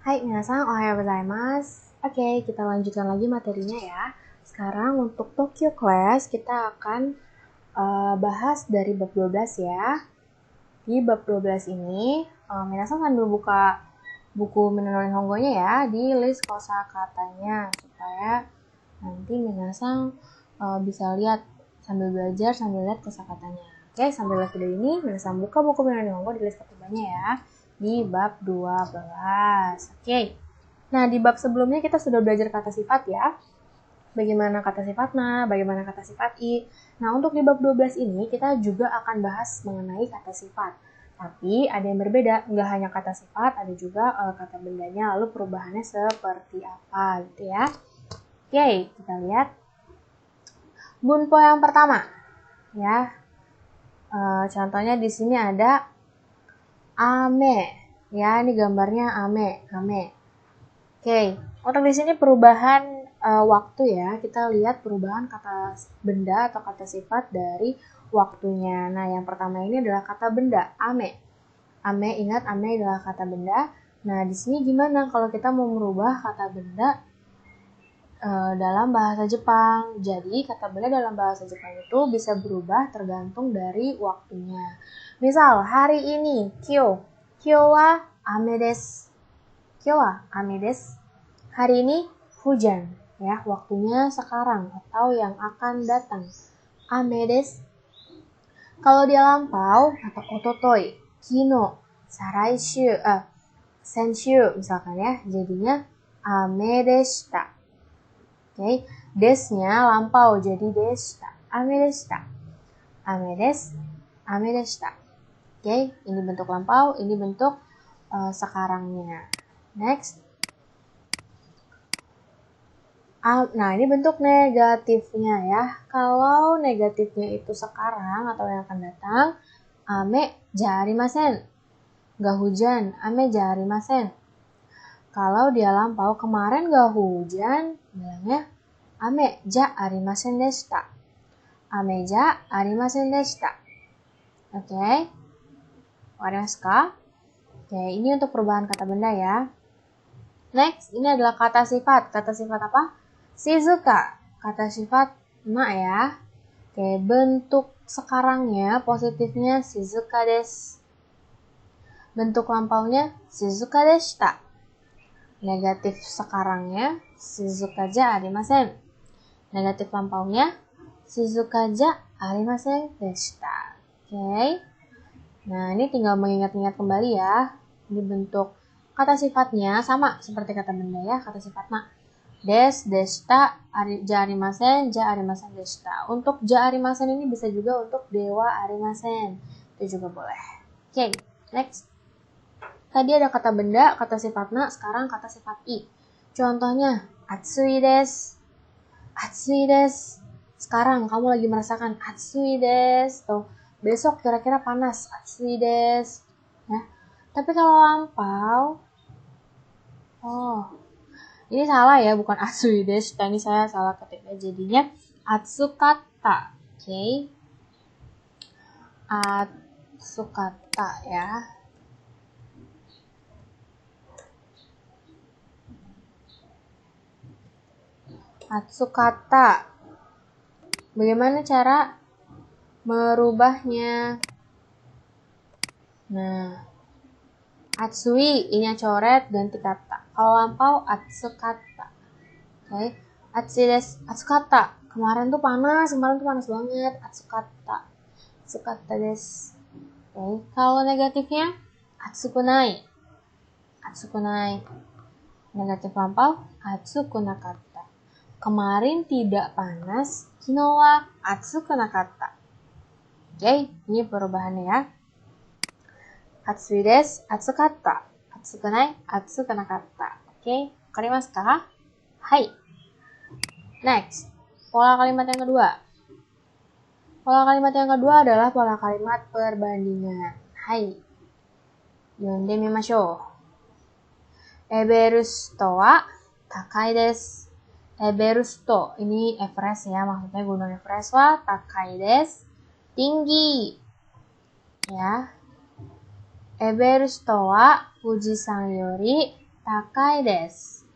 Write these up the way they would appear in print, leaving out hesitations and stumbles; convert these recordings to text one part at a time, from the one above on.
Hai minasan, ohayo gozaimasu. Oke, kita lanjutkan lagi materinya ya. Sekarang untuk Tokyo Class kita akan bahas dari bab 12 ya. Di bab 12 ini, minasan sambil buka buku Minano Nihongo-nya ya, di list kosakatanya supaya nanti minasan bisa lihat sambil belajar sambil lihat kosakatanya. Oke, sambil lihat video ini, minasan buka buku Minano Nihongo di list kotobanya ya. Di bab 12. Oke. Nah, di bab sebelumnya kita sudah belajar kata sifat ya. Bagaimana kata sifat na, bagaimana kata sifat i. Nah, untuk di bab 12 ini kita juga akan bahas mengenai kata sifat. Tapi ada yang berbeda, nggak hanya kata sifat, ada juga kata bendanya, lalu perubahannya seperti apa gitu ya. Oke, kita lihat. Bunpo yang pertama. Ya. Contohnya di sini ada ame, ya ini gambarnya ame. Oke, untuk di sini perubahan waktu ya, kita lihat perubahan kata benda atau kata sifat dari waktunya. Nah, yang pertama ini adalah kata benda, ame. Ame, ingat ame adalah kata benda. Nah, di sini gimana kalau kita mau merubah kata benda dalam bahasa Jepang? Jadi, kata benda dalam bahasa Jepang itu bisa berubah tergantung dari waktunya. Misal, hari ini, kyo wa ame desu. Kyo wa ame desu. Hari ini hujan, ya, waktunya sekarang atau yang akan datang. Ame desu. Kalau dia lampau atau ototoi, kino, saraishu, senshu misalkan ya, jadinya ame deshita. Oke, desnya lampau jadi deshita. Ame deshita. Ame deshita. Oke, ini bentuk lampau, ini bentuk sekarangnya. Next. Nah, ini bentuk negatifnya ya. Kalau negatifnya itu sekarang atau yang akan datang, ame jarimasen. Gak hujan, ame jarimasen. Kalau dia lampau, kemarin gak hujan, bilangnya ame ja arimasen deshita. Ame ja arimasen deshita. Oke. Warimasu ka? Oke, ini untuk perubahan kata benda ya. Next, ini adalah kata sifat. Kata sifat apa? Shizuka. Kata sifat ma ya. Oke, bentuk sekarangnya positifnya shizuka desu. Bentuk lampaunya shizuka deshita. Negatif sekarangnya shizuka ja arimasen. Negatif lampaunya shizuka ja arimasen deshita. Oke. Nah, ini tinggal mengingat-ingat kembali ya. Ini bentuk kata sifatnya sama seperti kata benda ya, kata sifat ma. Deshita, ja arimasen deshita. Untuk ja arimasen ini bisa juga untuk dewa arimasen. Itu juga boleh. Oke, next. Tadi ada kata benda, kata sifat na, sekarang kata sifat i. Contohnya, atsui desu. Atsui desu. Sekarang kamu lagi merasakan atsui desu. Tuh, besok kira-kira panas, atsui desu. Ya. Tapi kalau lampau, ini salah ya, bukan atsui desu. Ini saya salah ketiknya, jadinya atsukata. Oke. Atsukata ya. Atsukata. Bagaimana cara merubahnya? Nah, atsui, ini coret, ganti kata. Kalau lampau, atsukata. Oke, atsui desu, atsukata. Kemarin tuh panas banget. Atsukata. Atsukata desu. Oke, kalau negatifnya, atsukunai. Atsukunai. Negatif lampau, atsukunakata. Kemarin tidak panas, kino wa atsukunakata. Oke, ini perubahannya ya. Atsui desu, atsukata. Atsukunai, atsukunakata. Oke, wakarimasu ka? Hai. Next, pola kalimat yang kedua. Pola kalimat yang kedua adalah pola kalimat perbandingan. Hai. Yonde mimashou. Everest wa takai desu. Everest, ini Everest ya, maksudnya gunung Everest wa takai desu. Tinggi. Ya. Everest wa Fujisan yori takai desu.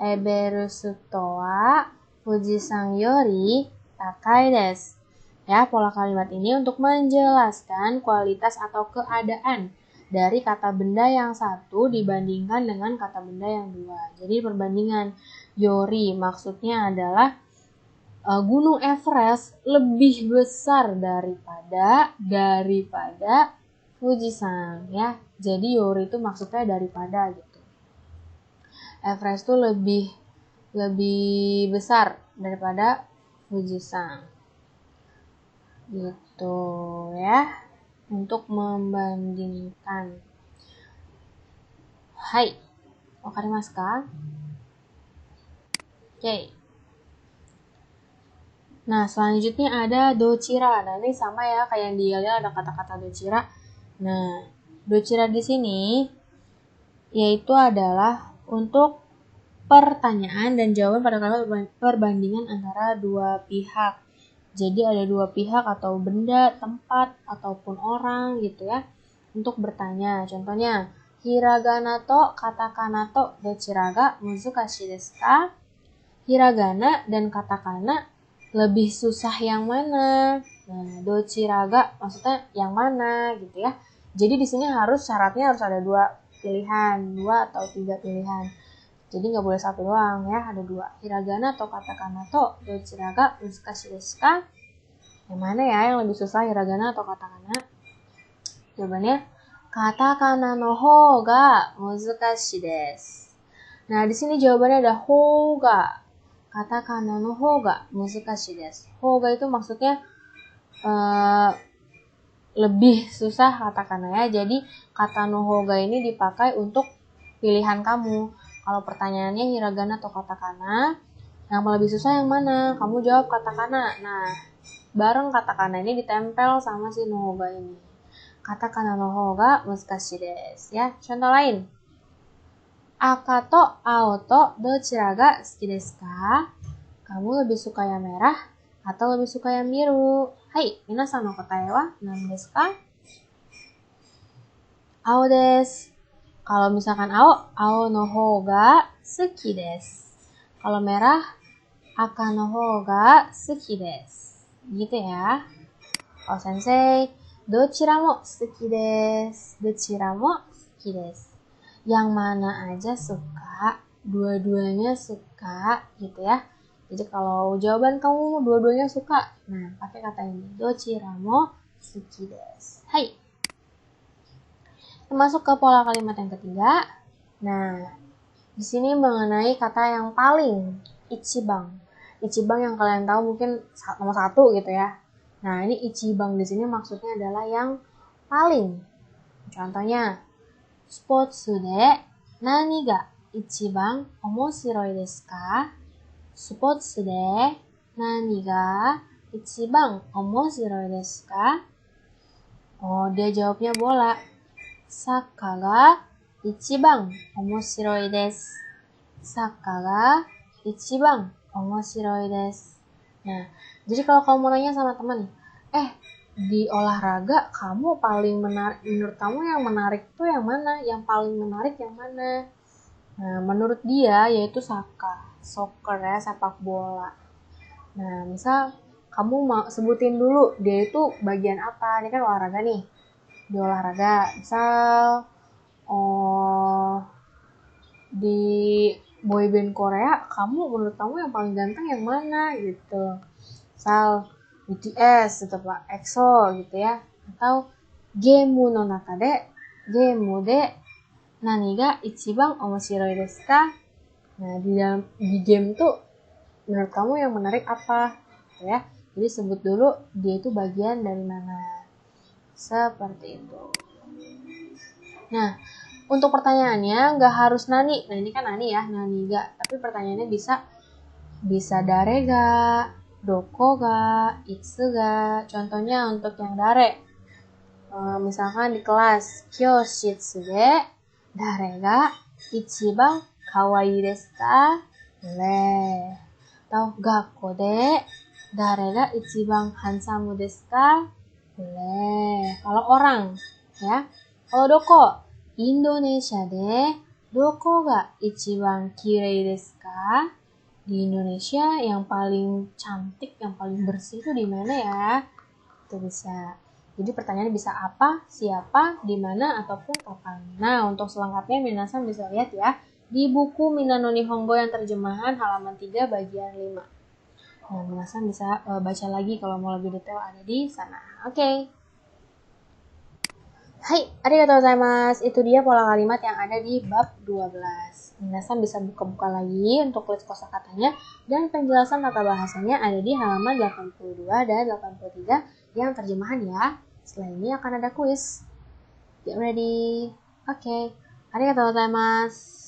Everest wa Fujisan yori takai desu. Ya, pola kalimat ini untuk menjelaskan kualitas atau keadaan dari kata benda yang satu dibandingkan dengan kata benda yang dua. Jadi perbandingan yori maksudnya adalah Gunung Everest lebih besar daripada Fujisan ya. Jadi yori itu maksudnya daripada gitu. Everest itu lebih besar daripada Fujisan. Gitu ya. Untuk membandingkan. Hai, wakarimasu ka? Oke. Nah, selanjutnya ada docira. Nah, ini sama ya kayak yang di Yale ada kata-kata docira. Nah, docira di sini yaitu adalah untuk pertanyaan dan jawaban pada kalimat perbandingan antara dua pihak. Jadi ada dua pihak atau benda, tempat, ataupun orang gitu ya untuk bertanya. Contohnya, hiragana to katakana to docira ga muzukashi desu ka? Hiragana dan katakana lebih susah yang mana? Nah, docira ga maksudnya yang mana gitu ya. Jadi di sini syaratnya harus ada dua pilihan, 2 atau 3 pilihan. Jadi nggak boleh satu doang ya, ada 2. Hiragana atau katakana to docira ga muzukashi desu ka? Yang mana ya yang lebih susah, hiragana atau katakana? Jawabannya katakana no hou ga muzukashi desu. Nah, di sini jawabannya ada hou ga. Katakana no hou ga muzukashi desu. Hou ga itu maksudnya lebih susah katakana ya. Jadi kata no hou ga ini dipakai untuk pilihan kamu. Kalau pertanyaannya hiragana atau katakana, yang lebih susah yang mana? Kamu jawab katakana. Nah, bareng katakana ini ditempel sama si no hou ga ini. Katakana no hou ga muzukashi desu ya. Contoh lain. Aka to ao to docira ga suki desu ka? Kamu lebih suka yang merah atau lebih suka yang biru? Hai, minasan no kotae wa nan desu ka? Ao desu. Kalau misalkan ao no hou ga suki desu. Kalau merah, aka no hou ga suki desu. Gitu ya. Kalau sensei, docira mo suki desu. Docira mo suki desu. Yang mana aja suka, dua-duanya suka gitu ya. Jadi kalau jawaban kamu dua-duanya suka, nah pakai kata ini, docira mo suki desu. Hai. Masuk ke pola kalimat yang ketiga. Nah, di sini mengenai kata yang paling, ichibang. Ichibang yang kalian tahu mungkin nomor 1 gitu ya. Nah, ini ichibang di sini maksudnya adalah yang paling. Contohnya, sportsu de nani ga ichibang omoshiroi desu ka? Sportsu de nani ga ichibang omoshiroi desu ka? Oh, dia jawabnya bola. Sakka ga ichibang omoshiroi desu. Sakka ga ichibang omoshiroi desu. Nah, jadi kalau kamu mau nanya sama teman, di olahraga kamu paling menarik, menurut kamu yang menarik tuh yang mana? Yang paling menarik yang mana? Nah, menurut dia yaitu soccer ya, sepak bola. Nah, misal kamu mau sebutin dulu dia itu bagian apa? Ini kan olahraga nih. Di olahraga, misal di boyband Korea, menurut kamu yang paling ganteng yang mana gitu. Misal BTS gitu Pak, EXO gitu ya. Atau game no naka de nani ga ichibang omoshiroi desu ka? Nah, di game tuh menurut kamu yang menarik apa? Gitu ya. Jadi sebut dulu dia itu bagian dari mana. Seperti itu. Nah, untuk pertanyaannya nggak harus nani. Nah, ini kan nani ya, nani ga. Tapi pertanyaannya bisa dare ga, doko ga, itsu ga. Contohnya untuk yang dare. Misalkan di kelas, kyoshitsu de dare ga ichibang kawaii desu ka? Boleh. Atau gakko de dare ga ichibang handsome desu ka? Boleh. Kalau orang ya. Kalau doko, Indonesia de Doko ga ichiban kirei desu ka? Di Indonesia yang paling cantik, yang paling bersih itu di mana ya? Itu bisa. Jadi pertanyaannya bisa apa, siapa, di mana, ataupun kapan. Nah, untuk selengkapnya minasan bisa lihat ya di buku Minano Nihongo yang terjemahan halaman 3 bagian 5. Nah, minasan bisa baca lagi kalau mau lebih detail ada di sana. Oke. Hai, arigatou gozaimasu. Itu dia pola kalimat yang ada di bab 12. Minasan bisa buka-buka lagi untuk list kosakatanya dan penjelasan tata bahasanya ada di halaman 82 dan 83 yang terjemahan ya. Setelah ini akan ada kuis. Get ready. Oke. Arigatou gozaimasu.